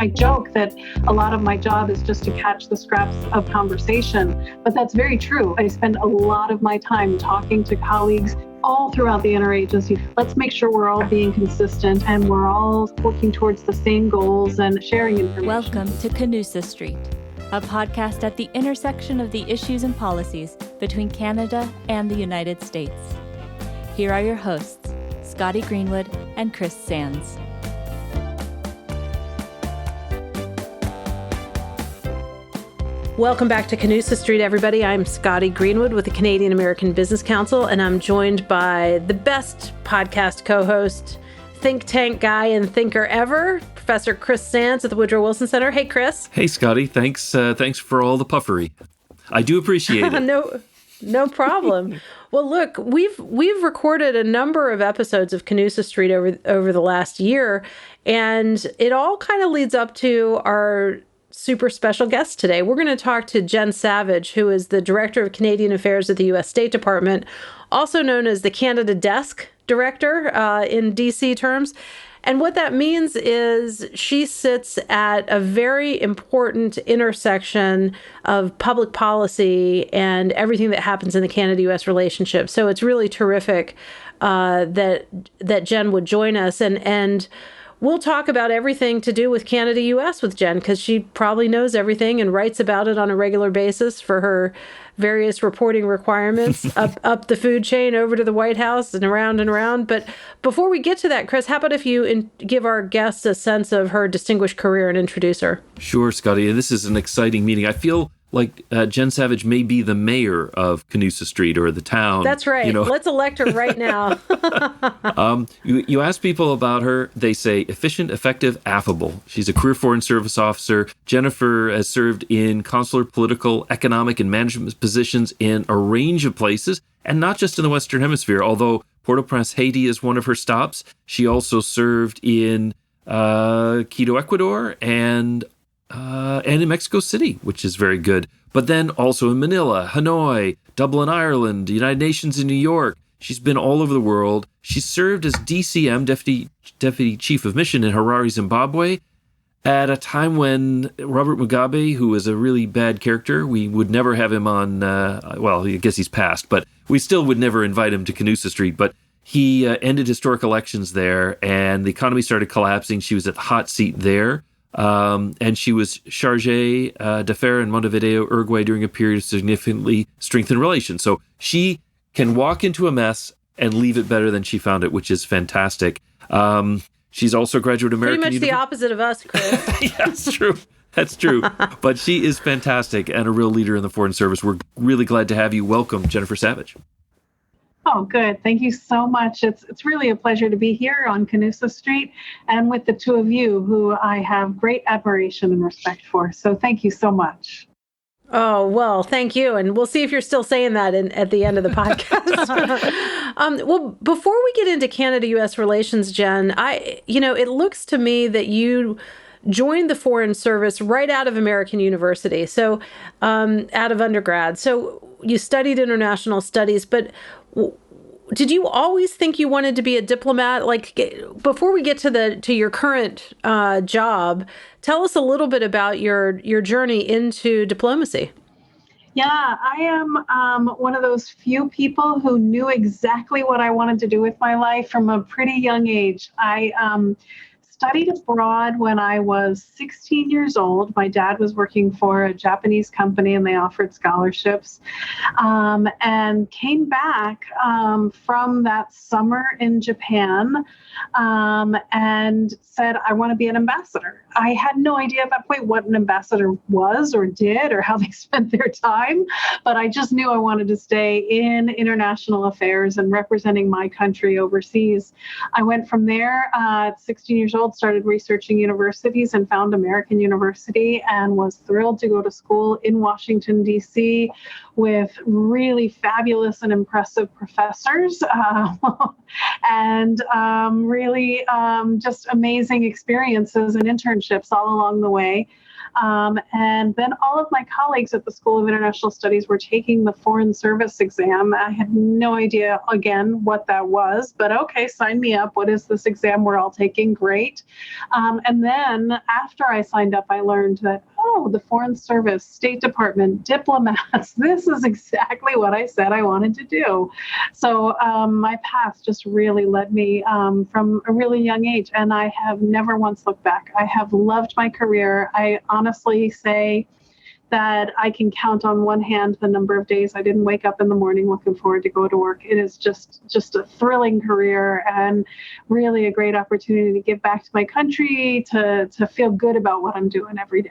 I joke that a lot of my job is just to catch the scraps of conversation, but that's very true. I spend a lot of my time talking to colleagues all throughout the interagency. Let's make sure we're all being consistent and we're all working towards the same goals and sharing information. Welcome to Canusa Street, a podcast at the intersection of the issues and policies between Canada and the United States. Here are your hosts, Scotty Greenwood and Chris Sands. Welcome back to Canusa Street, everybody. I'm Scotty Greenwood with the Canadian American Business Council, and I'm joined by the best podcast co-host, think tank guy and thinker ever, Professor Chris Sands at the Woodrow Wilson Center. Hey, Chris. Hey, Scotty. Thanks for all the puffery. I do appreciate it. No problem. Well, look, we've recorded a number of episodes of Canusa Street over the last year, and it all kind of leads up to our super special guest today. We're going to talk to Jen Savage, who is the Director of Canadian Affairs at the U.S. State Department, also known as the Canada Desk Director in D.C. terms. And what that means is she sits at a very important intersection of public policy and everything that happens in the Canada-U.S. relationship. So it's really terrific that Jen would join us. And we'll talk about everything to do with Canada-U.S. with Jen, because she probably knows everything and writes about it on a regular basis for her various reporting requirements up the food chain over to the White House and around and around. But before we get to that, Chris, how about if you give our guests a sense of her distinguished career and introduce her? Sure, Scotty. This is an exciting meeting. I feel like Jen Savage may be the mayor of Canusa Street or the town. That's right. You know. Let's elect her right now. You ask people about her, they say efficient, effective, affable. She's a career Foreign Service officer. Jennifer has served in consular, political, economic, and management positions in a range of places, and not just in the Western Hemisphere. Although Port-au-Prince, Haiti is one of her stops, she also served in Quito, Ecuador, and in Mexico City, which is very good. But then also in Manila, Hanoi, Dublin, Ireland, the United Nations in New York. She's been all over the world. She served as DCM, Deputy Chief of Mission in Harare, Zimbabwe, at a time when Robert Mugabe, who was a really bad character, we would never have him on, well, I guess he's passed, but we still would never invite him to Canusa Street. But he ended historic elections there, and the economy started collapsing. She was at the hot seat there. And she was chargée d'affaires in Montevideo, Uruguay during a period of significantly strengthened relations. So she can walk into a mess and leave it better than she found it, which is fantastic. She's also a graduate of American Pretty much the opposite of us, Chris. Yeah, that's true. That's true. But she is fantastic and a real leader in the Foreign Service. We're really glad to have you. Welcome, Jennifer Savage. Oh, good. Thank you so much. It's really a pleasure to be here on Canusa Street and with the two of you, who I have great admiration and respect for. So thank you so much. Oh, well, thank you. And we'll see if you're still saying that at the end of the podcast. Well, before we get into Canada-U.S. relations, Jen, it looks to me that you joined the Foreign Service right out of American University, so out of undergrad. So you studied international studies, but did you always think you wanted to be a diplomat? Like, before we get to your current job, tell us a little bit about your journey into diplomacy. Yeah, I am one of those few people who knew exactly what I wanted to do with my life from a pretty young age. I studied abroad when I was 16 years old. My dad was working for a Japanese company and they offered scholarships, and came back from that summer in Japan and said, I want to be an ambassador. I had no idea at that point what an ambassador was or did or how they spent their time, but I just knew I wanted to stay in international affairs and representing my country overseas. I went from there at 16 years old, started researching universities and found American University and was thrilled to go to school in Washington, D.C. with really fabulous and impressive professors and really just amazing experiences and internships all along the way. And then all of my colleagues at the School of International Studies were taking the Foreign Service exam. I had no idea, again, what that was, but okay, sign me up. What is this exam we're all taking? Great. And then after I signed up, I learned that, oh, the Foreign Service, State Department, diplomats, this is exactly what I said I wanted to do. So my path just really led me from a really young age, and I have never once looked back. I have loved my career. I honestly say that I can count on one hand the number of days I didn't wake up in the morning looking forward to go to work. It is just a thrilling career and really a great opportunity to give back to my country, to feel good about what I'm doing every day.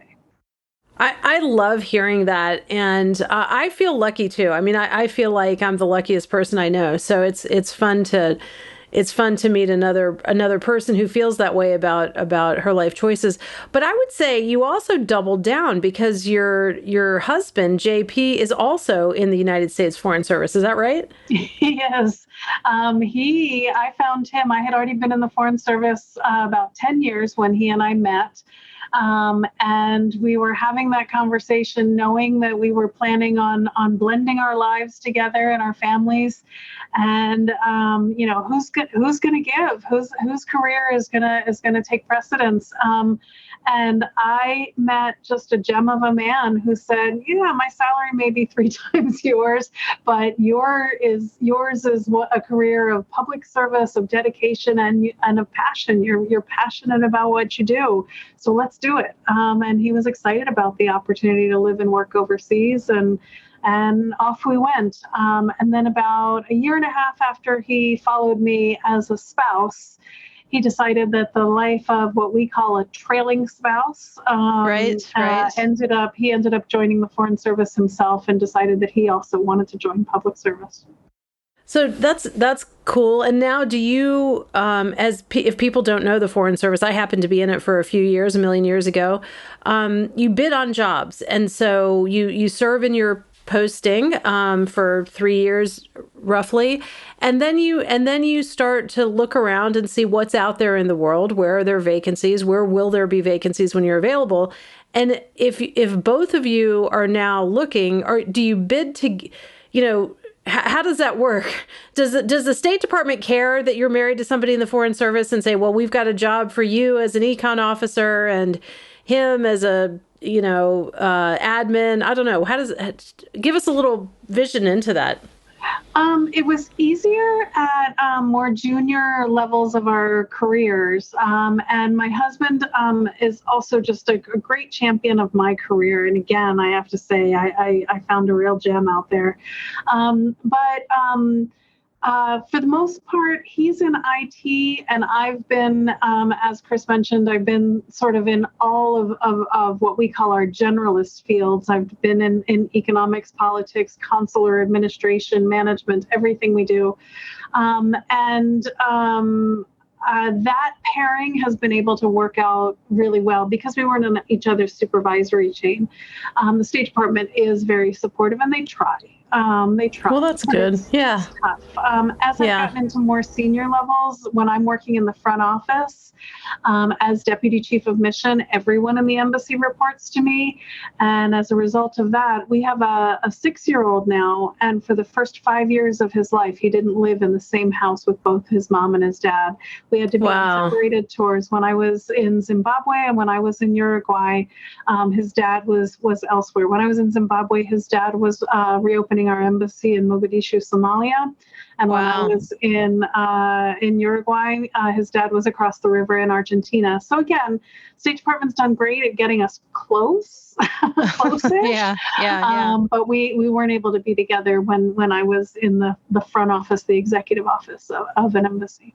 I love hearing that, and I feel lucky too. I mean, I feel like I'm the luckiest person I know. So it's fun to meet another person who feels that way about her life choices. But I would say you also doubled down because your husband JP is also in the United States Foreign Service. Is that right? Yes. I found him. I had already been in the Foreign Service about 10 years when he and I met. And we were having that conversation knowing that we were planning on blending our lives together and our families. And, who's going to give, whose career is going to take precedence. And I met just a gem of a man who said, yeah, my salary may be 3 times yours, but yours is a career of public service, of dedication, and of passion. You're passionate about what you do. So let's do it. And he was excited about the opportunity to live and work overseas, and off we went. And then about a year and a half after he followed me as a spouse, he decided that the life of what we call a trailing spouse ended up joining the Foreign Service himself and decided that he also wanted to join public service. So that's cool. And now, do you, if people don't know the Foreign Service, I happened to be in it for a million years ago. You bid on jobs, and so you serve in your posting for 3 years roughly, and then you start to look around and see what's out there in the world. Where are there vacancies? Where will there be vacancies when you're available? And if both of you are now looking, or do you bid to, how does that work? Does the State Department care that you're married to somebody in the Foreign Service and say, well, we've got a job for you as an econ officer and him as a admin? I don't know. Give us a little vision into that. It was easier at more junior levels of our careers. And my husband is also just a great champion of my career. And again, I have to say, I found a real gem out there. For the most part, he's in IT, and I've been, as Chris mentioned, I've been sort of in all of what we call our generalist fields. I've been in economics, politics, consular administration, management, everything we do. That pairing has been able to work out really well because we weren't in each other's supervisory chain. The State Department is very supportive, and they try. Well, that's good. Yeah. It's tough. As I've gotten into more senior levels, when I'm working in the front office as Deputy Chief of Mission, everyone in the embassy reports to me. And as a result of that, we have a 6-year-old now. And for the first 5 years of his life, he didn't live in the same house with both his mom and his dad. We had to be on separated tours. When I was in Zimbabwe and when I was in Uruguay, his dad was elsewhere. When I was in Zimbabwe, his dad was reopening our embassy in Mogadishu, Somalia. And when I was in Uruguay, his dad was across the river in Argentina. So again, State Department's done great at getting us close, close-ish. But we weren't able to be together when I was in the front office, the executive office of an embassy.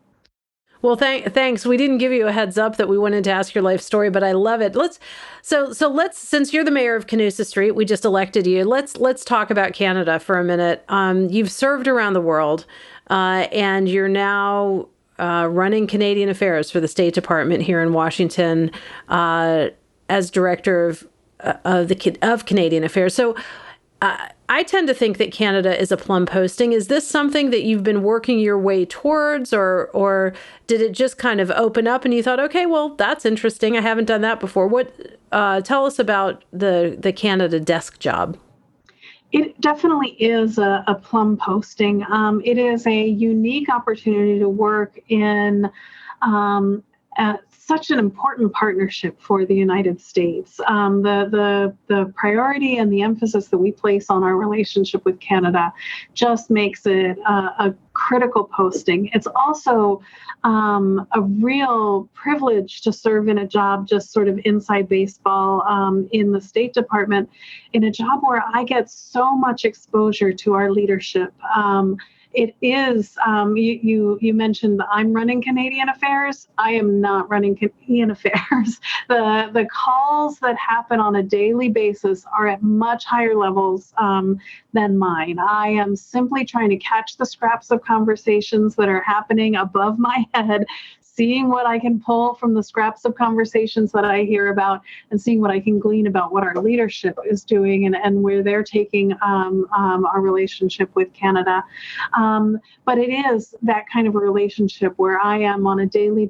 Well, thanks. We didn't give you a heads up that we wanted to ask your life story, but I love it. Let's since you're the mayor of Canusa Street, we just elected you. Let's talk about Canada for a minute. You've served around the world, and you're now running Canadian affairs for the State Department here in Washington as director of Canadian affairs. So, I tend to think that Canada is a plum posting. Is this something that you've been working your way towards, or did it just kind of open up and you thought, okay, well, that's interesting. I haven't done that before. Tell us about the Canada desk job. It definitely is a plum posting. It is a unique opportunity to work in such an important partnership for the United States. The priority and the emphasis that we place on our relationship with Canada just makes it a critical posting. It's also a real privilege to serve in a job just sort of inside baseball in the State Department, in a job where I get so much exposure to our leadership. It is, you mentioned I'm running Canadian affairs. I am not running Canadian affairs. The calls that happen on a daily basis are at much higher levels than mine. I am simply trying to catch the scraps of conversations that are happening above my head, seeing what I can pull from the scraps of conversations that I hear about, and seeing what I can glean about what our leadership is doing and where they're taking our relationship with Canada. But it is that kind of a relationship where I am on a daily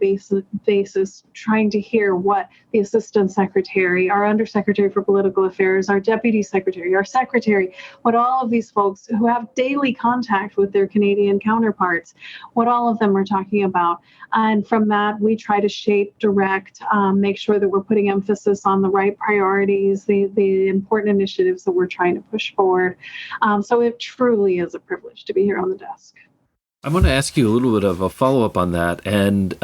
basis trying to hear what the Assistant Secretary, our Undersecretary for Political Affairs, our Deputy Secretary, our Secretary, what all of these folks who have daily contact with their Canadian counterparts, what all of them are talking about. And from that, we try to shape, direct, make sure that we're putting emphasis on the right priorities, the important initiatives that we're trying to push forward. So it truly is a privilege to be here on the desk. I want to ask you a little bit of a follow-up on that. And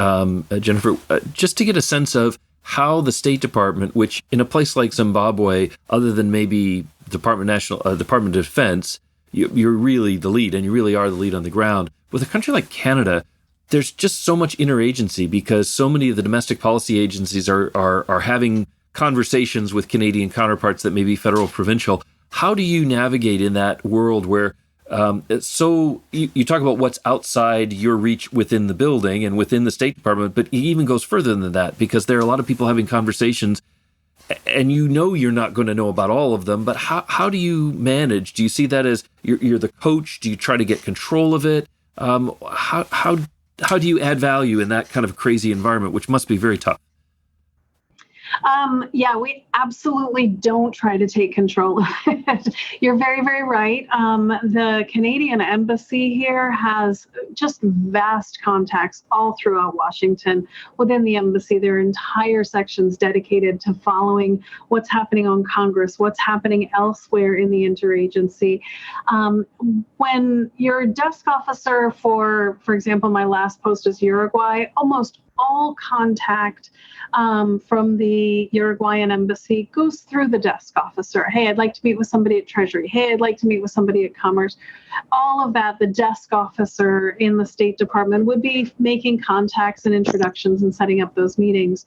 Jennifer, just to get a sense of how the State Department, which in a place like Zimbabwe, other than maybe Department of Defense, you're really the lead, and you really are the lead on the ground. With a country like Canada, there's just so much interagency because so many of the domestic policy agencies are having conversations with Canadian counterparts that may be federal, provincial. How do you navigate in that world where you talk about what's outside your reach within the building and within the State Department, but it even goes further than that because there are a lot of people having conversations and you're not going to know about all of them, but how do you manage? Do you see that as you're the coach? Do you try to get control of it? How do you add value in that kind of crazy environment, which must be very tough? Yeah, we absolutely don't try to take control of it. You're very, very right. The Canadian Embassy here has just vast contacts all throughout Washington. Within the embassy, there are entire sections dedicated to following what's happening on Congress, what's happening elsewhere in the interagency. When you're a desk officer for example, my last post is Uruguay, almost all contact from the Uruguayan embassy goes through the desk officer. Hey, I'd like to meet with somebody at Treasury. Hey, I'd like to meet with somebody at Commerce. All of that, the desk officer in the State Department would be making contacts and introductions and setting up those meetings.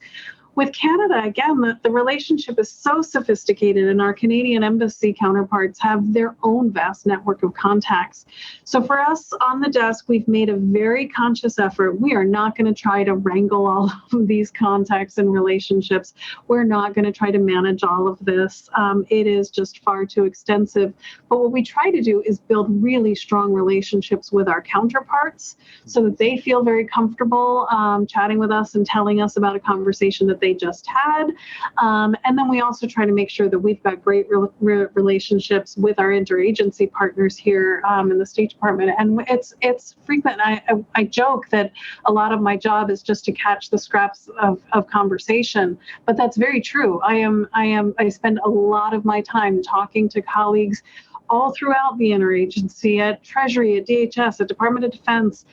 With Canada, again, the relationship is so sophisticated, and our Canadian embassy counterparts have their own vast network of contacts. So for us on the desk, we've made a very conscious effort. We are not going to try to wrangle all of these contacts and relationships. We're not going to try to manage all of this. It is just far too extensive. But what we try to do is build really strong relationships with our counterparts so that they feel very comfortable chatting with us and telling us about a conversation that they just had. And then we also try to make sure that we've got great relationships with our interagency partners here in the State Department. And it's frequent. I joke that a lot of my job is just to catch the scraps of conversation, but that's very true. I spend a lot of my time talking to colleagues all throughout the interagency, at Treasury, at DHS, at Department of Defense,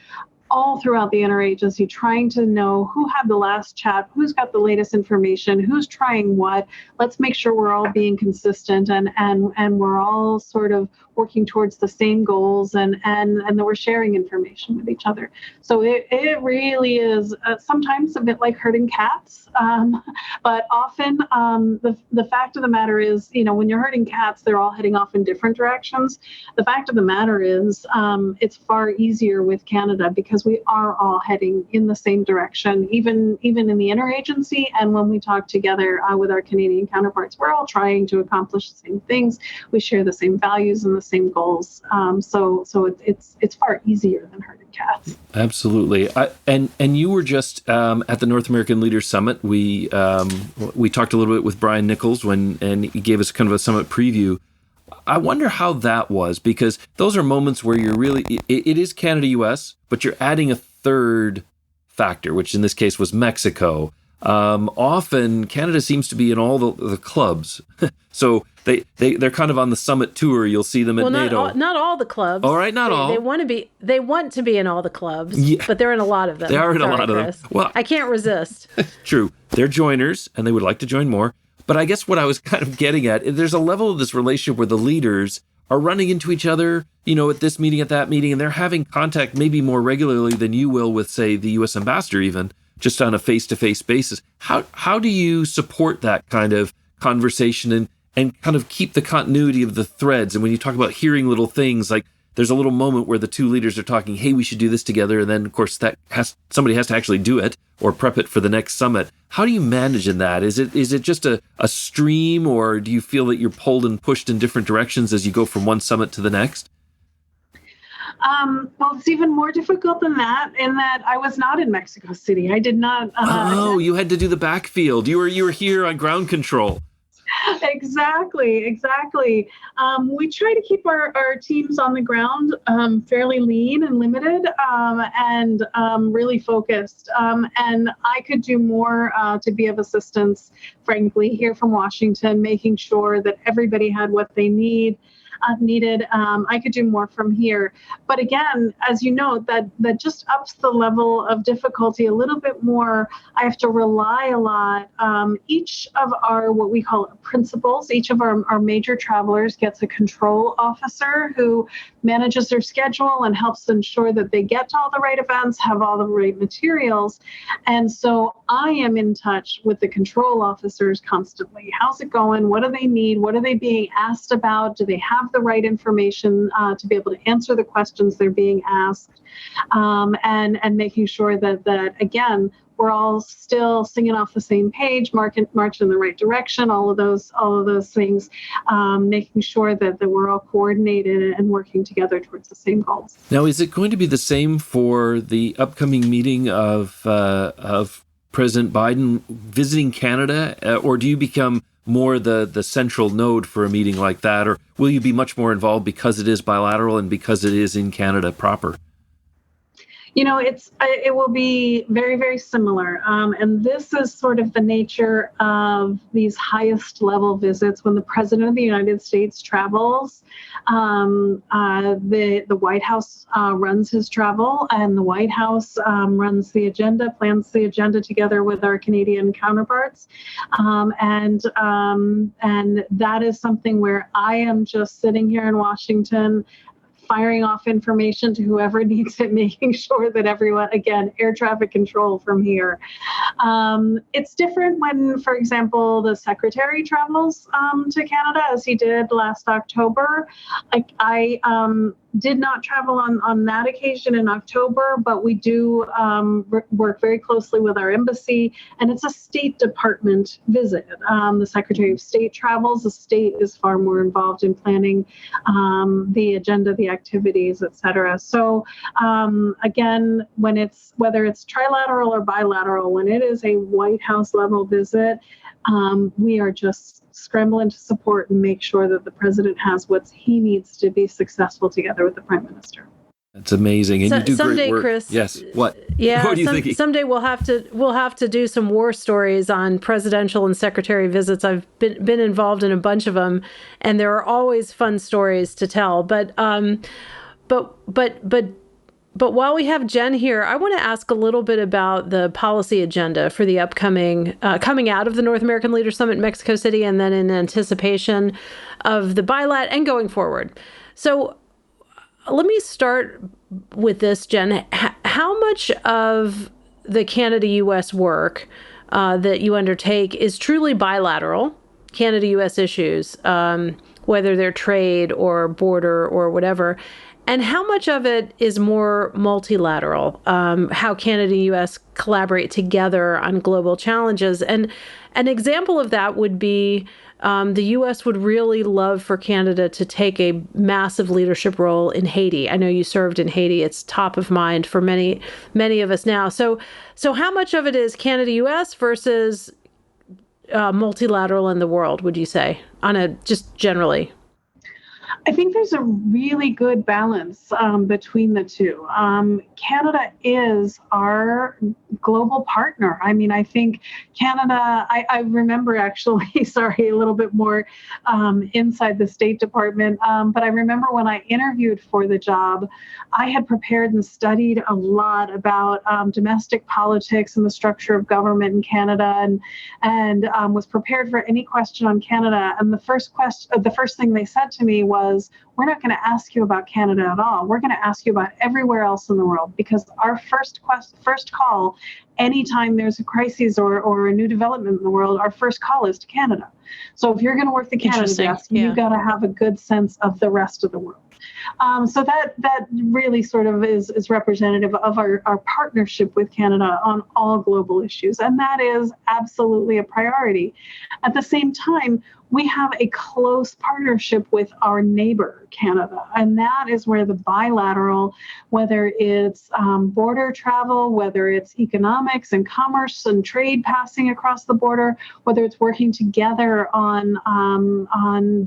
all throughout the interagency, trying to know who had the last chat, who's got the latest information, who's trying what. Let's make sure we're all being consistent and we're all sort of working towards the same goals and that we're sharing information with each other. So it really is sometimes a bit like herding cats, but often the fact of the matter is, when you're herding cats, they're all heading off in different directions. The fact of the matter is it's far easier with Canada because because we are all heading in the same direction, even in the interagency. And when we talk together with our Canadian counterparts, we're all trying to accomplish the same things. We share the same values and the same goals. So it's far easier than herding cats. Absolutely. And you were just at the North American Leaders Summit. We talked a little bit with Brian Nichols and he gave us kind of a summit preview. I wonder how that was, because those are moments where you're really, it is Canada-US, but you're adding a third factor, which in this case was Mexico. Often Canada seems to be in all the clubs. So they're kind of on the summit tour. You'll see them at NATO. Not all the clubs. All right, not all. They want to be in all the clubs, but they're in a lot of them. They are in a lot of them. Well, I can't resist. True. They're joiners and they would like to join more. But I guess what I was kind of getting at, there's a level of this relationship where the leaders are running into each other, at this meeting, at that meeting, and they're having contact maybe more regularly than you will with, say, the U.S. ambassador even, just on a face-to-face basis. How do you support that kind of conversation and kind of keep the continuity of the threads? And when you talk about hearing little things, like there's a little moment where the two leaders are talking, hey, we should do this together. And then, of course, somebody has to actually do it or prep it for the next summit. How do you manage in that? Is it just a stream, or do you feel that you're pulled and pushed in different directions as you go from one summit to the next? Well, it's even more difficult than that, in that I was not in Mexico City. I did not. You had to do the backfield. You were here on ground control. Exactly. We try to keep our teams on the ground fairly lean and limited and really focused. And I could do more to be of assistance, frankly, here from Washington, making sure that everybody had what they needed. I could do more from here. But again, as you know, that just ups the level of difficulty a little bit more. I have to rely a lot. Each of our, what we call principals, each of our major travelers gets a control officer who manages their schedule and helps ensure that they get to all the right events, have all the right materials. And so I am in touch with the control officers constantly. How's it going? What do they need? What are they being asked about? Do they have the right information to be able to answer the questions they're being asked, and making sure that again, we're all still singing off the same page, marching in the right direction, all of those things, making sure that we're all coordinated and working together towards the same goals. Now, is it going to be the same for the upcoming meeting of President Biden visiting Canada, or do you become more the central node for a meeting like that, or will you be much more involved because it is bilateral and because it is in Canada proper? It will be very, very similar. And this is sort of the nature of these highest level visits. When the President of the United States travels, the White House runs his travel, and the White House runs the agenda, plans the agenda together with our Canadian counterparts. And that is something where I am just sitting here in Washington, firing off information to whoever needs it, making sure that everyone, again, air traffic control from here. It's different when, for example, the Secretary travels to Canada, as he did last October. I did not travel on that occasion in October, but we do work very closely with our embassy, and it's a State Department visit. The Secretary of State travels. The state is far more involved in planning the agenda, the activities, et cetera. So again, whether it's trilateral or bilateral, when it is a White House level visit, we are just scrambling to support and make sure that the president has what he needs to be successful together with the prime minister. That's amazing, and you do someday, great work. Chris. Yes. What? Yeah. What are you thinking? Someday we'll have to do some war stories on presidential and secretary visits. I've been involved in a bunch of them, and there are always fun stories to tell. But while we have Jen here, I want to ask a little bit about the policy agenda for the upcoming, coming out of the North American Leaders Summit in Mexico City, and then in anticipation of the bilat and going forward. So let me start with this, Jen. How much of the Canada-U.S. work that you undertake is truly bilateral, Canada-U.S. issues, whether they're trade or border or whatever? And how much of it is more multilateral? How Canada and U.S. collaborate together on global challenges. And an example of that would be the U.S. would really love for Canada to take a massive leadership role in Haiti. I know you served in Haiti. It's top of mind for many of us now. So how much of it is Canada-U.S. versus multilateral in the world, would you say, just generally? I think there's a really good balance between the two. Canada is our global partner. I mean, I think Canada, I remember actually, sorry, a little bit more inside the State Department, but I remember when I interviewed for the job, I had prepared and studied a lot about domestic politics and the structure of government in Canada, and was prepared for any question on Canada. And the first thing they said to me was, we're not going to ask you about Canada at all. We're going to ask you about everywhere else in the world, because our first call, anytime there's a crisis or a new development in the world, our first call is to Canada. So if you're going to work the Canada desk, you've got to have a good sense of the rest of the world. So that really sort of is representative of our partnership with Canada on all global issues. And that is absolutely a priority. At the same time, we have a close partnership with our neighbor, Canada. And that is where the bilateral, whether it's border travel, whether it's economics and commerce and trade passing across the border, whether it's working together on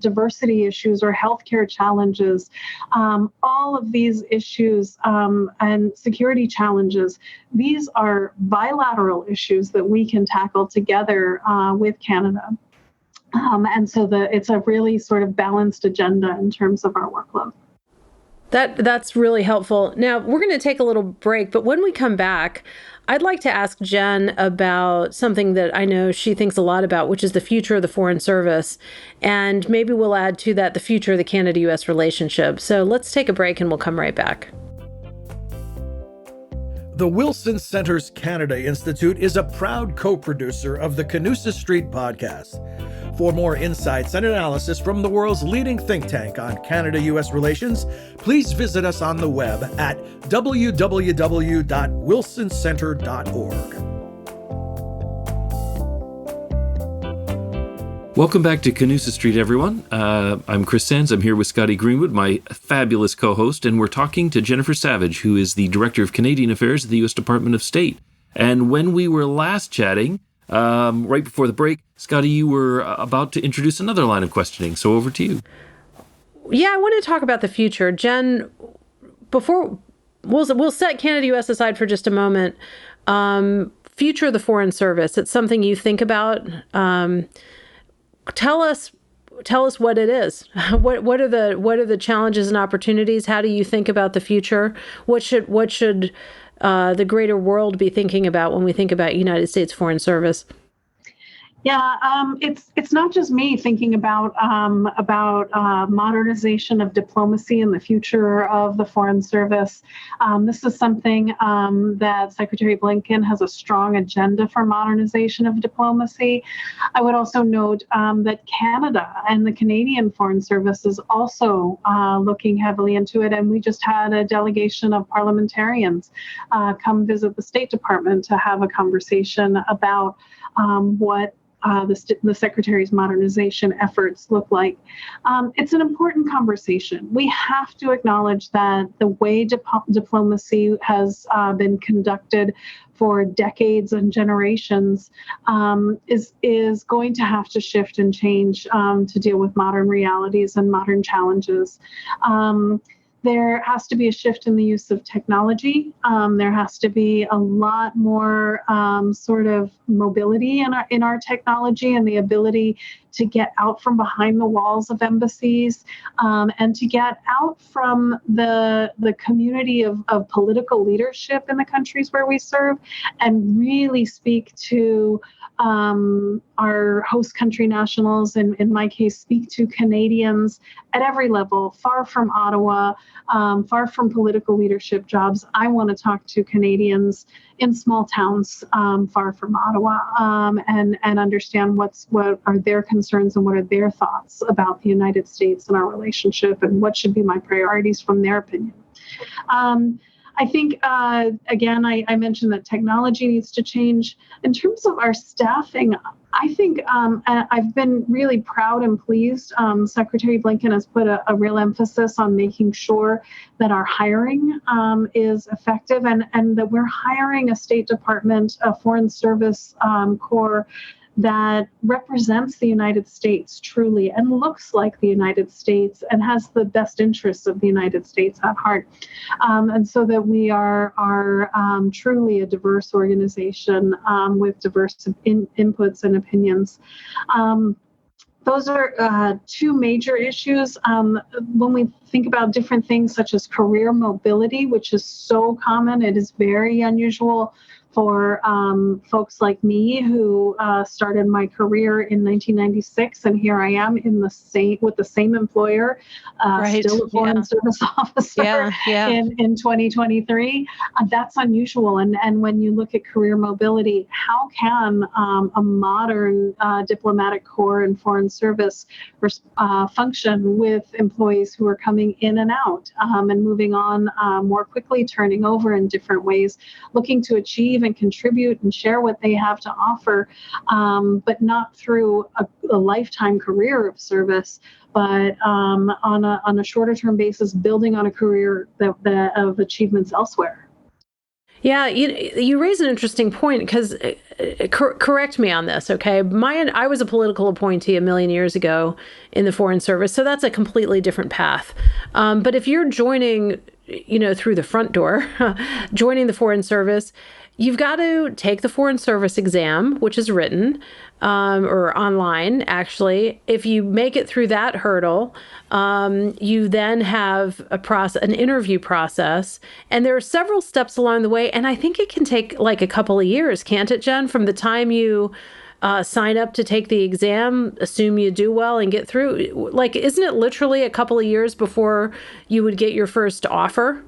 diversity issues or healthcare challenges, all of these issues and security challenges, these are bilateral issues that we can tackle together with Canada. And so it's a really sort of balanced agenda in terms of our workload. That's really helpful. Now, we're going to take a little break, but when we come back, I'd like to ask Jen about something that I know she thinks a lot about, which is the future of the Foreign Service. And maybe we'll add to that the future of the Canada-U.S. relationship. So let's take a break and we'll come right back. The Wilson Center's Canada Institute is a proud co-producer of the Canusa Street podcast. For more insights and analysis from the world's leading think tank on Canada-U.S. relations, please visit us on the web at www.wilsoncenter.org. Welcome back to Canusa Street, everyone. I'm Chris Sands. I'm here with Scotty Greenwood, my fabulous co-host, and we're talking to Jennifer Savage, who is the Director of Canadian Affairs at the U.S. Department of State. And when we were last chatting, right before the break, Scotty, you were about to introduce another line of questioning, so over to you. Yeah, I want to talk about the future. Jen, before we'll set Canada-U.S. aside for just a moment. Future of the Foreign Service, it's something you think about. Tell us what it is. What are the challenges and opportunities? How do you think about the future? What should the greater world be thinking about when we think about United States Foreign Service? Yeah, it's not just me thinking about modernization of diplomacy and the future of the Foreign Service. This is something that Secretary Blinken has a strong agenda for modernization of diplomacy. I would also note that Canada and the Canadian Foreign Service is also looking heavily into it, and we just had a delegation of parliamentarians come visit the State Department to have a conversation about what the Secretary's modernization efforts look like. It's an important conversation. We have to acknowledge that the way diplomacy has been conducted for decades and generations is going to have to shift and change to deal with modern realities and modern challenges. There has to be a shift in the use of technology. There has to be a lot more sort of mobility in our technology and the ability to get out from behind the walls of embassies and to get out from the community of political leadership in the countries where we serve and really speak to our host country nationals, and in my case, speak to Canadians at every level, far from Ottawa, far from political leadership jobs. I want to talk to Canadians in small towns far from Ottawa, and understand what are their concerns and what are their thoughts about the United States and our relationship, and what should be my priorities from their opinion. I think, again, I mentioned that technology needs to change. In terms of our staffing, I think I've been really proud and pleased. Secretary Blinken has put a real emphasis on making sure that our hiring is effective, and that we're hiring a State Department, a Foreign Service Corps that represents the United States truly and looks like the United States and has the best interests of the United States at heart. And so that we are truly a diverse organization with diverse inputs and opinions. Those are two major issues. When we think about different things such as career mobility, which is so common, it is very unusual for folks like me who started my career in 1996, and here I am with the same employer, still a foreign service officer in 2023. That's unusual. And when you look at career mobility, how can a modern diplomatic corps and foreign service function with employees who are coming in and out and moving on more quickly, turning over in different ways, looking to achieve and contribute and share what they have to offer, but not through a lifetime career of service, but on a shorter term basis, building on a career of achievements elsewhere. Yeah, you raise an interesting point, because correct me on this, okay? I was a political appointee a million years ago in the Foreign Service, so that's a completely different path. But if you're joining, through the front door, joining the Foreign Service, you've got to take the Foreign Service exam, which is written, or online, actually. If you make it through that hurdle, you then have an interview process. And there are several steps along the way. And I think it can take like a couple of years, can't it, Jen? From the time you sign up to take the exam, assume you do well and get through. Like, isn't it literally a couple of years before you would get your first offer?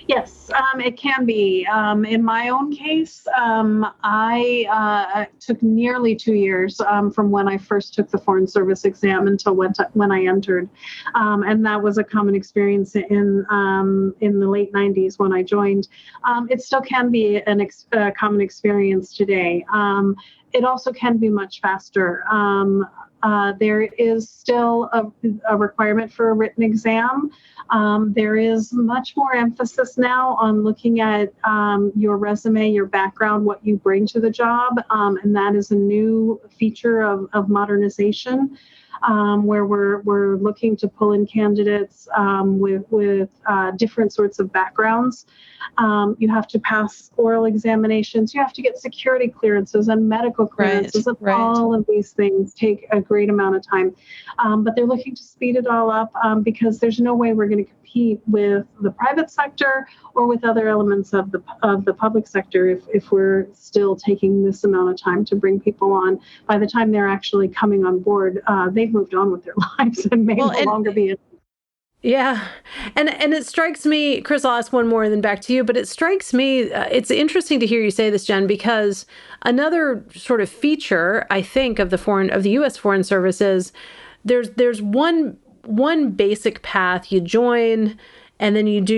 Yes, it can be. In my own case, I took nearly 2 years from when I first took the Foreign Service exam until when I entered. And that was a common experience in the late 90s when I joined. It still can be a common experience today. It also can be much faster. There is still a requirement for a written exam. There is much more emphasis now on looking at your resume, your background, what you bring to the job, and that is a new feature of modernization, where we're looking to pull in candidates with different sorts of backgrounds. You have to pass oral examinations. You have to get security clearances and medical clearances. Right. All of these things take a great amount of time. But they're looking to speed it all up because there's no way we're going to compete with the private sector or with other elements of the public sector if we're still taking this amount of time to bring people on. By the time they're actually coming on board, they've moved on with their lives and may no longer be in. Yeah. And it strikes me, Chris, I'll ask one more and then back to you, but it strikes me, it's interesting to hear you say this, Jen, because another sort of feature, I think, of the U.S. Foreign Service is there's one basic path. You join, and then you do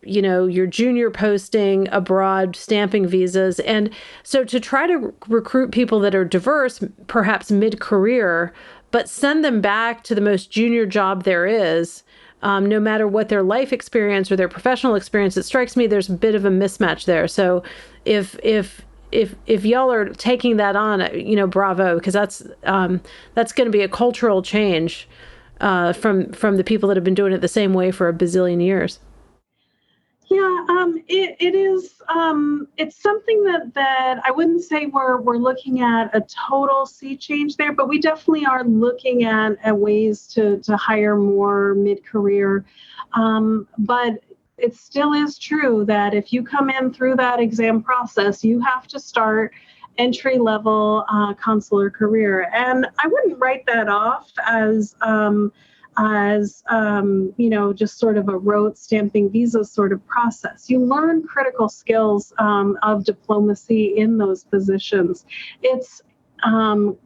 your junior posting abroad, stamping visas. And so to try to recruit people that are diverse, perhaps mid-career, but send them back to the most junior job there is, no matter what their life experience or their professional experience, it strikes me there's a bit of a mismatch there. So if y'all are taking that on, bravo, because that's going to be a cultural change from the people that have been doing it the same way for a bazillion years. Yeah, it is. It's something that I wouldn't say we're looking at a total sea change there, but we definitely are looking at ways to hire more mid-career. But it still is true that if you come in through that exam process, you have to start entry-level consular career. And I wouldn't write that off as as, just sort of a rote stamping visa sort of process. You learn critical skills of diplomacy in those positions. It's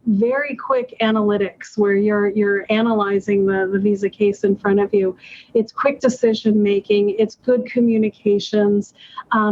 very quick analytics where you're analyzing the visa case in front of you. It's quick decision making. It's good communications.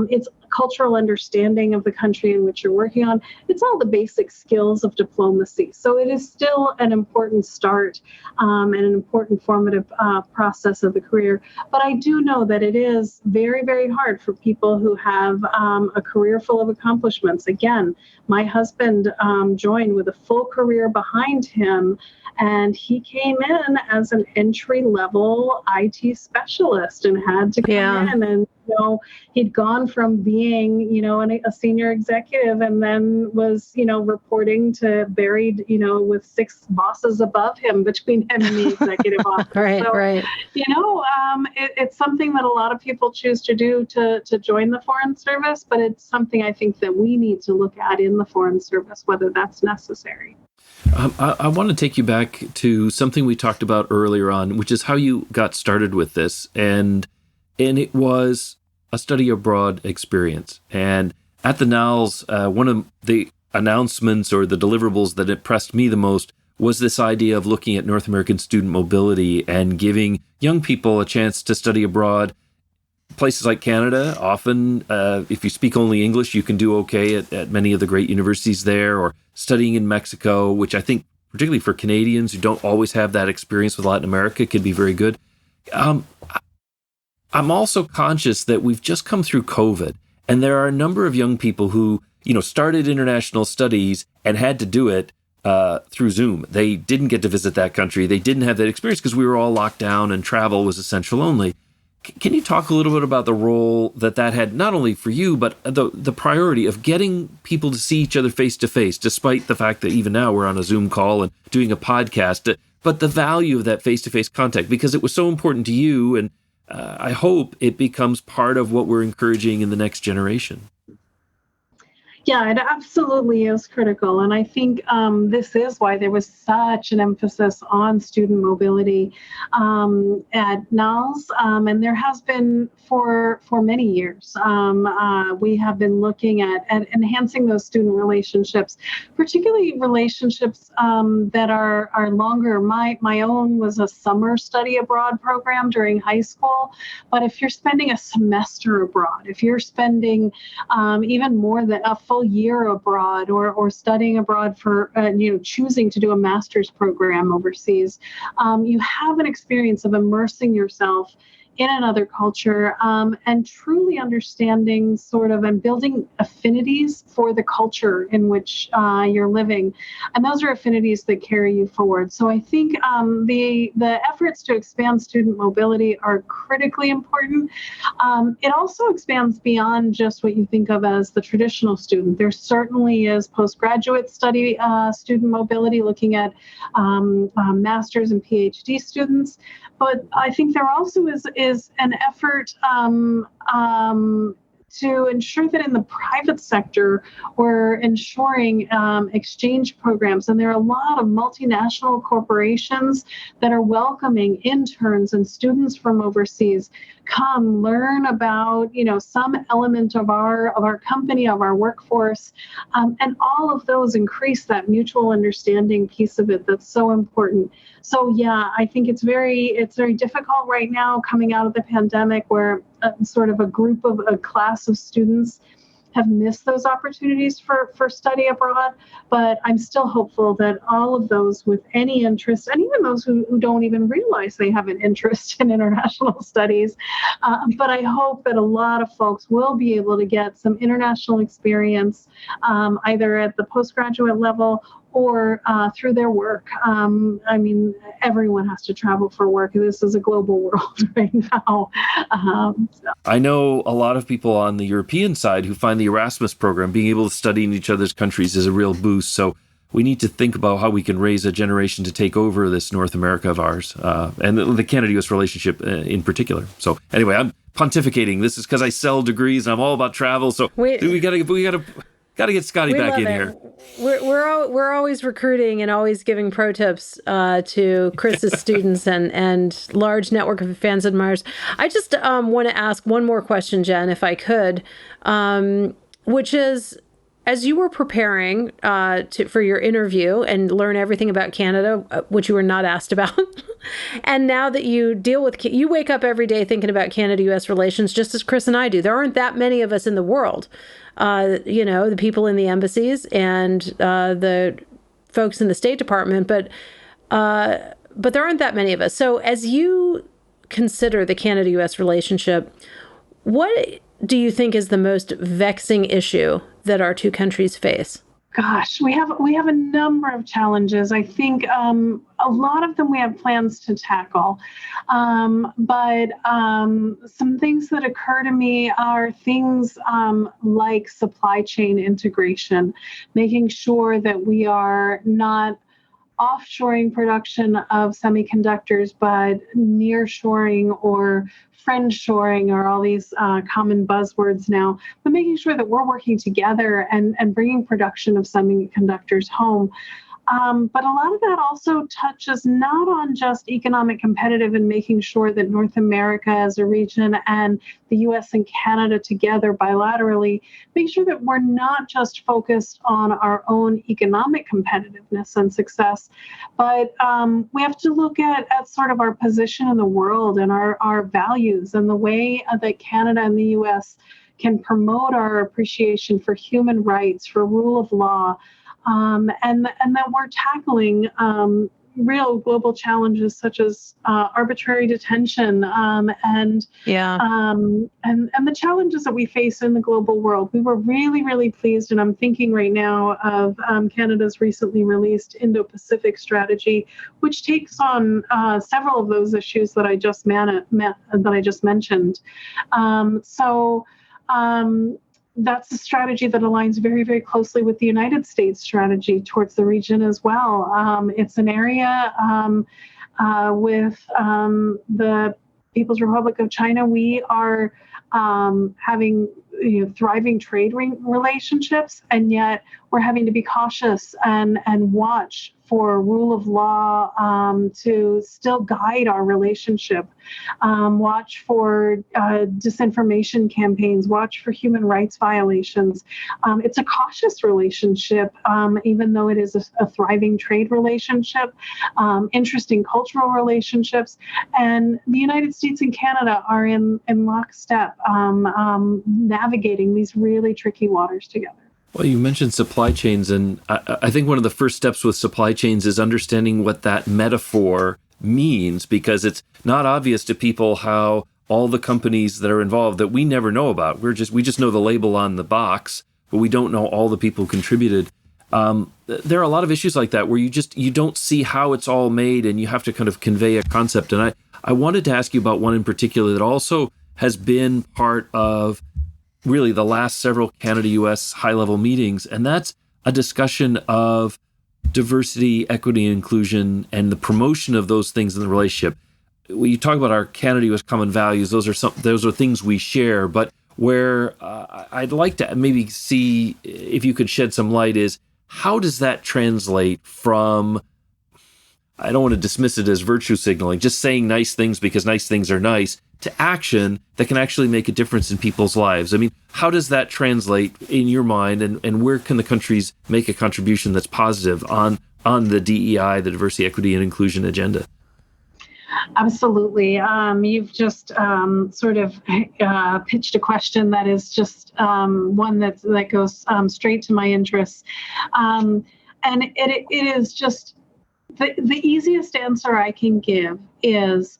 It's cultural understanding of the country in which you're working on. It's all the basic skills of diplomacy. So it is still an important start and an important formative process of the career. But I do know that it is very, very hard for people who have a career full of accomplishments. Again, my husband joined with a full career behind him, and he came in as an entry-level IT specialist and had to come in and, he'd gone from being, a senior executive and then was, reporting to buried, with 6 bosses above him between him and the executive office. Right. It's something that a lot of people choose to do to join the Foreign Service, but it's something I think that we need to look at in the Foreign Service, whether that's necessary. I want to take you back to something we talked about earlier on, which is how you got started with this. And it was a study abroad experience. And at the NALS, one of the announcements or the deliverables that impressed me the most was this idea of looking at North American student mobility and giving young people a chance to study abroad. Places like Canada, often, if you speak only English, you can do okay at many of the great universities there, or studying in Mexico, which I think, particularly for Canadians who don't always have that experience with Latin America, can be very good. I'm also conscious that we've just come through COVID, and there are a number of young people who, started international studies and had to do it through Zoom. They didn't get to visit that country. They didn't have that experience because we were all locked down and travel was essential only. Can you talk a little bit about the role that had, not only for you, but the priority of getting people to see each other face to face, despite the fact that even now we're on a Zoom call and doing a podcast, but the value of that face to face contact, because it was so important to you. And I hope it becomes part of what we're encouraging in the next generation. Yeah, it absolutely is critical. And I think this is why there was such an emphasis on student mobility at NALS. And there has been for many years. We have been looking at enhancing those student relationships, particularly relationships that are longer. My own was a summer study abroad program during high school. But if you're spending a semester abroad, if you're spending even more than a full year abroad, or studying abroad for choosing to do a master's program overseas, you have an experience of immersing yourself in another culture and truly understanding and building affinities for the culture in which you're living. And those are affinities that carry you forward. So I think the efforts to expand student mobility are critically important. It also expands beyond just what you think of as the traditional student. There certainly is postgraduate study student mobility, looking at master's and PhD students. But I think there also is an effort to ensure that in the private sector, we're ensuring exchange programs. And there are a lot of multinational corporations that are welcoming interns and students from overseas. Come learn about, some element of our company, of our workforce, and all of those increase that mutual understanding piece of it that's so important. So yeah, I think it's very difficult right now coming out of the pandemic, where a class of students have missed those opportunities for study abroad. But I'm still hopeful that all of those with any interest, and even those who don't even realize they have an interest in international studies, but I hope that a lot of folks will be able to get some international experience, either at the postgraduate level or through their work. Everyone has to travel for work. This is a global world right now. I know a lot of people on the European side who find the Erasmus program, being able to study in each other's countries, is a real boost. So we need to think about how we can raise a generation to take over this North America of ours, and the Canada-U.S. relationship in particular. So anyway, I'm pontificating. This is because I sell degrees and I'm all about travel. So we gotta Got to get Scotty We back love in it. here. We're always recruiting and always giving pro tips to Chris's students and large network of fans and admirers. I just want to ask one more question, Jen, if I could, which is, as you were preparing for your interview and learn everything about Canada, which you were not asked about, and now that you deal with, you wake up every day thinking about Canada-U.S. relations, just as Chris and I do. There aren't that many of us in the world. The people in the embassies and the folks in the State Department, but there aren't that many of us. So as you consider the Canada-U.S. relationship, what do you think is the most vexing issue that our two countries face? Gosh, we have a number of challenges. I think a lot of them we have plans to tackle, but some things that occur to me are things like supply chain integration, making sure that we are not offshoring production of semiconductors, but nearshoring or friendshoring are all these common buzzwords now, but making sure that we're working together and bringing production of semiconductors home. But a lot of that also touches not on just economic competitive and making sure that North America as a region and the U.S. and Canada together bilaterally, make sure that we're not just focused on our own economic competitiveness and success, but we have to look at sort of our position in the world and our values and the way that Canada and the U.S. can promote our appreciation for human rights, for rule of law, and that we're tackling real global challenges such as arbitrary detention and the challenges that we face in the global world. We were really, really pleased, and I'm thinking right now of Canada's recently released Indo-Pacific strategy, which takes on several of those issues that I just mentioned. That's a strategy that aligns very, very closely with the United States strategy towards the region as well. It's an area with the People's Republic of China. We are having thriving trade relationships, and yet we're having to be cautious and watch for rule of law to still guide our relationship. Watch for disinformation campaigns, watch for human rights violations. It's a cautious relationship, even though it is a thriving trade relationship, interesting cultural relationships. And the United States and Canada are in lockstep, navigating these really tricky waters together. Well, you mentioned supply chains, and I think one of the first steps with supply chains is understanding what that metaphor means, because it's not obvious to people how all the companies that are involved that we never know about. We just know the label on the box, but we don't know all the people who contributed. There are a lot of issues like that where you don't see how it's all made, and you have to kind of convey a concept. And I wanted to ask you about one in particular that also has been part of really the last several Canada-U.S. high-level meetings, and that's a discussion of diversity, equity, and inclusion, and the promotion of those things in the relationship. When you talk about our Canada-U.S. common values, those are things we share, but where I'd like to maybe see if you could shed some light is, how does that translate from, I don't want to dismiss it as virtue signaling, just saying nice things because nice things are nice, to action that can actually make a difference in people's lives? I mean, how does that translate in your mind, and where can the countries make a contribution that's positive on the DEI, the diversity, equity, and inclusion agenda? Absolutely. You've just sort of pitched a question that is just one that goes straight to my interests. And it is just the easiest answer I can give is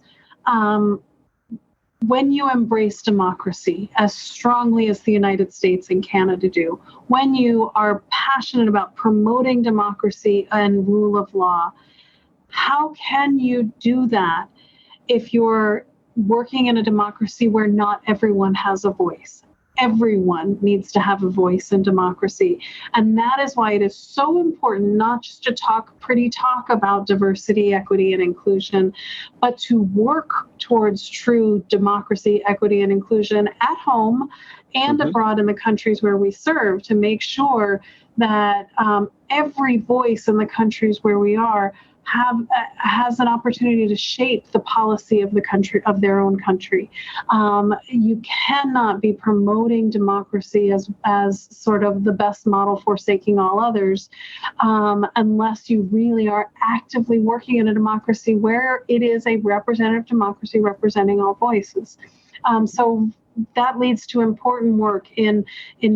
when you embrace democracy as strongly as the United States and Canada do, when you are passionate about promoting democracy and rule of law, how can you do that if you're working in a democracy where not everyone has a voice? everyone needs to have a voice in democracy. And that is why it is so important not just to talk pretty talk about diversity, equity, and inclusion, but to work towards true democracy, equity, and inclusion at home and abroad in the countries where we serve, to make sure that every voice in the countries where we are has an opportunity to shape the policy of the country, of their own country. You cannot be promoting democracy as sort of the best model, forsaking all others, unless you really are actively working in a democracy where it is a representative democracy representing all voices. So that leads to important work in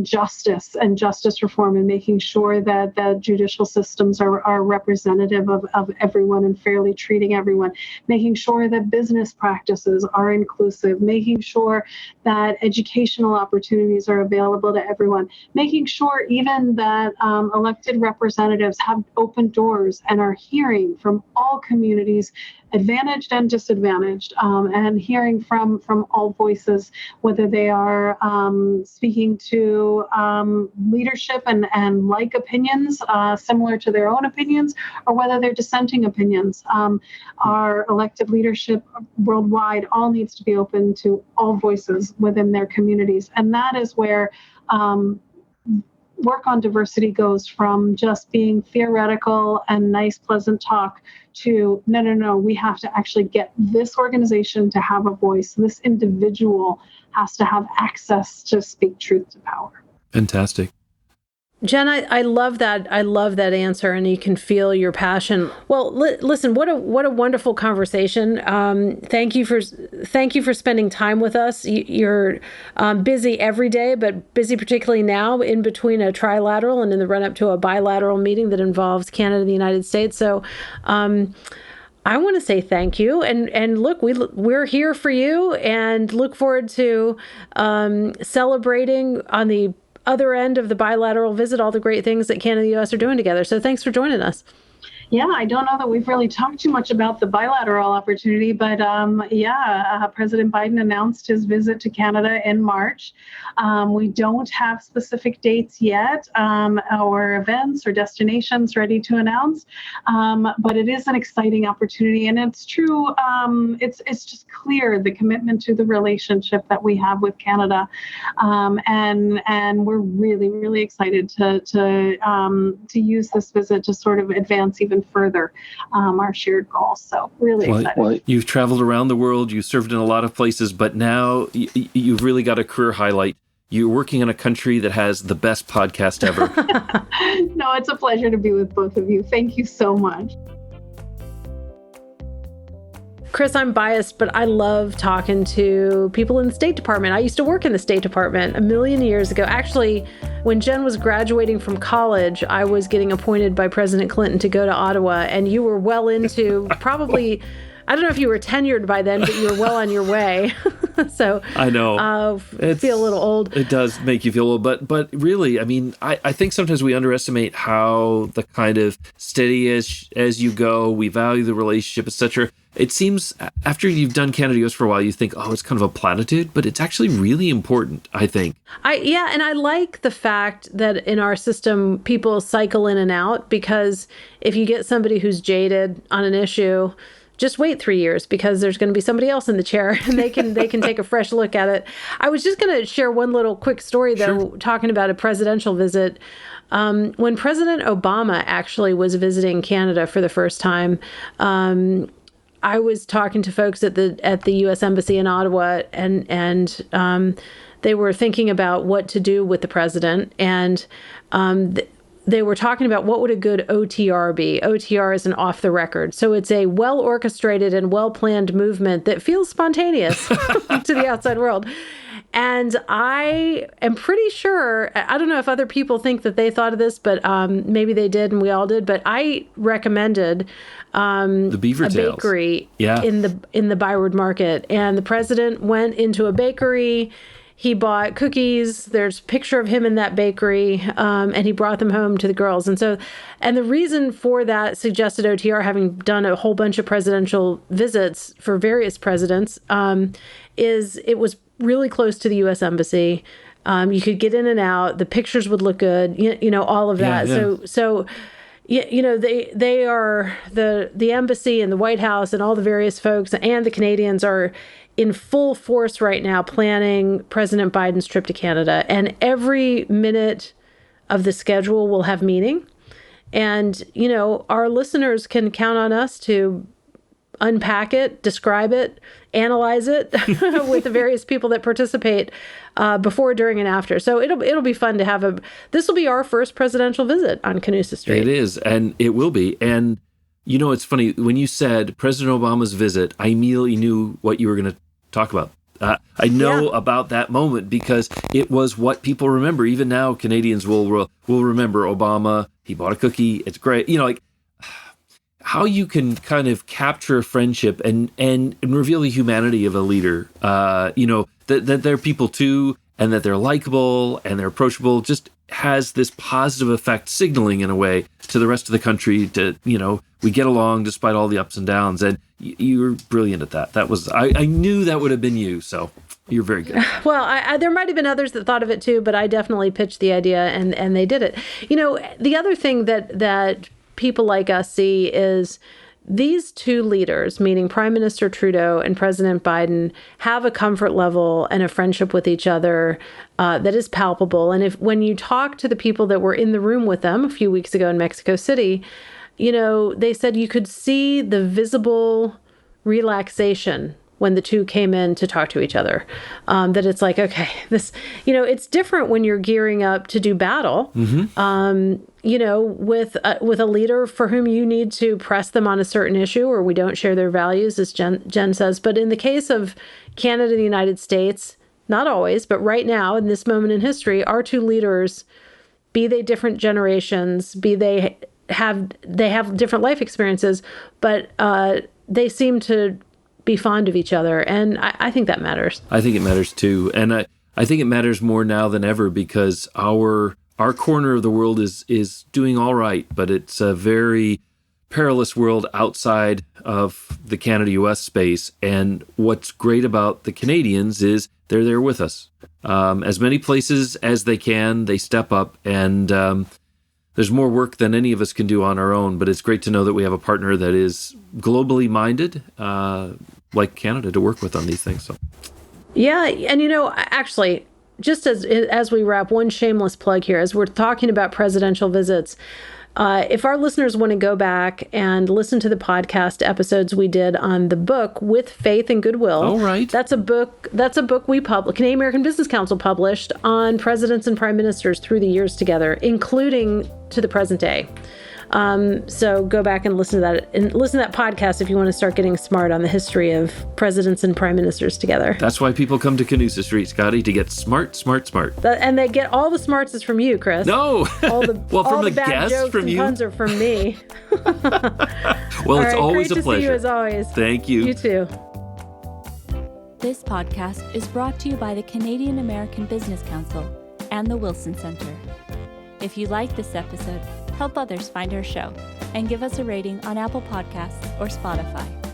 justice and justice reform, and making sure that the judicial systems are representative of everyone and fairly treating everyone, making sure that business practices are inclusive, making sure that educational opportunities are available to everyone, making sure even that elected representatives have open doors and are hearing from all communities, advantaged and disadvantaged, and hearing from all voices, whether they are speaking to leadership and like opinions similar to their own opinions, or whether they're dissenting opinions. Our elected leadership worldwide all needs to be open to all voices within their communities. And that is where work on diversity goes from just being theoretical and nice, pleasant talk to no, we have to actually get this organization to have a voice. This individual has to have access to speak truth to power. Fantastic. Jen, I love that. I love that answer, and you can feel your passion. Well, listen, what a wonderful conversation. Thank you for spending time with us. You're busy every day, but busy particularly now in between a trilateral and in the run up to a bilateral meeting that involves Canada and the United States. So, I want to say thank you, and look, we're here for you, and look forward to celebrating on the other end of the bilateral visit all the great things that Canada and the U.S. are doing together. So thanks for joining us. Yeah, I don't know that we've really talked too much about the bilateral opportunity, but President Biden announced his visit to Canada in March. We don't have specific dates yet, or events or destinations ready to announce, but it is an exciting opportunity, and it's true. It's just clear the commitment to the relationship that we have with Canada, and we're really, really excited to use this visit to sort of advance even further our shared goals. So really excited. You've traveled around the world, you've served in a lot of places, but now you've really got a career highlight. You're working in a country that has the best podcast ever. No, it's a pleasure to be with both of you. Thank you so much. Chris, I'm biased, but I love talking to people in the State Department. I used to work in the State Department a million years ago. Actually, when Jen was graduating from college, I was getting appointed by President Clinton to go to Ottawa, and you were well into probably, I don't know if you were tenured by then, but you were well on your way. So I know. Feel a little old. It does make you feel old, but really, I mean, I think sometimes we underestimate how the kind of steady as you go, we value the relationship, etc. It seems after you've done Canada-US for a while, you think, oh, it's kind of a platitude, but it's actually really important, I think. And I like the fact that in our system, people cycle in and out, because if you get somebody who's jaded on an issue, just wait 3 years, because there's going to be somebody else in the chair and they can take a fresh look at it. I was just going to share one little quick story, though, talking about a presidential visit. When President Obama actually was visiting Canada for the first time, I was talking to folks at the U.S. Embassy in Ottawa, and they were thinking about what to do with the president, and they were talking about what would a good OTR be. OTR is an off the record, so it's a well orchestrated and well planned movement that feels spontaneous to the outside world. And I am pretty sure, I don't know if other people think that they thought of this, but maybe they did and we all did, but I recommended the Beaver a Tails bakery in the Byward Market. And the president went into a bakery. He bought cookies. There's a picture of him in that bakery, and he brought them home to the girls. And the reason for that suggested OTR, having done a whole bunch of presidential visits for various presidents, is it was really close to the U.S. Embassy. You could get in and out. The pictures would look good. All of that. Yeah. So. They are the embassy and the White House and all the various folks and the Canadians are in full force right now planning President Biden's trip to Canada. And every minute of the schedule will have meaning. And, our listeners can count on us to unpack it, describe it, analyze it with the various people that participate before, during, and after. So it'll be fun to have this will be our first presidential visit on Canusa Street. It is, and it will be. And, it's funny, when you said President Obama's visit, I immediately knew what you were going to talk about. I know about that moment because it was what people remember. Even now, Canadians will remember Obama. He bought a cookie. It's great. How you can kind of capture a friendship and reveal the humanity of a leader, that they're people too, and that they're likable and they're approachable, just has this positive effect, signaling in a way to the rest of the country to, we get along despite all the ups and downs. And you were brilliant at that. That was, I knew that would have been you. So you're very good. Well, there might have been others that thought of it too, but I definitely pitched the idea and they did it. The other thing that people like us see is these two leaders, meaning Prime Minister Trudeau and President Biden, have a comfort level and a friendship with each other that is palpable. And when you talk to the people that were in the room with them a few weeks ago in Mexico City, they said you could see the visible relaxation when the two came in to talk to each other, that it's like, okay, this, it's different when you're gearing up to do battle, with a leader for whom you need to press them on a certain issue or we don't share their values, as Jen says. But in the case of Canada and the United States, not always, but right now in this moment in history, our two leaders, be they different generations, be they have different life experiences, but they seem to be fond of each other. And I think that matters. I think it matters too. And I think it matters more now than ever because our corner of the world is doing all right, but it's a very perilous world outside of the Canada-US space. And what's great about the Canadians is they're there with us. As many places as they can, they step up, and there's more work than any of us can do on our own, but it's great to know that we have a partner that is globally minded, like Canada, to work with on these things. So, yeah, and actually, just as we wrap, one shameless plug here, as we're talking about presidential visits, if our listeners want to go back and listen to the podcast episodes we did on the book With Faith and Goodwill. Oh, right. That's a book we Canadian American Business Council published on presidents and prime ministers through the years together, including to the present day. So go back and listen to that podcast if you want to start getting smart on the history of presidents and prime ministers together. That's why people come to Canusa Street, Scotty, to get smart. And they get all the smarts is from you, Chris. No. All the from the bad guests, jokes from and you. puns are from me. Well, it's always great a pleasure. To see you as always. Thank you. You too. This podcast is brought to you by the Canadian American Business Council and the Wilson Center. If you like this episode, help others find our show and give us a rating on Apple Podcasts or Spotify.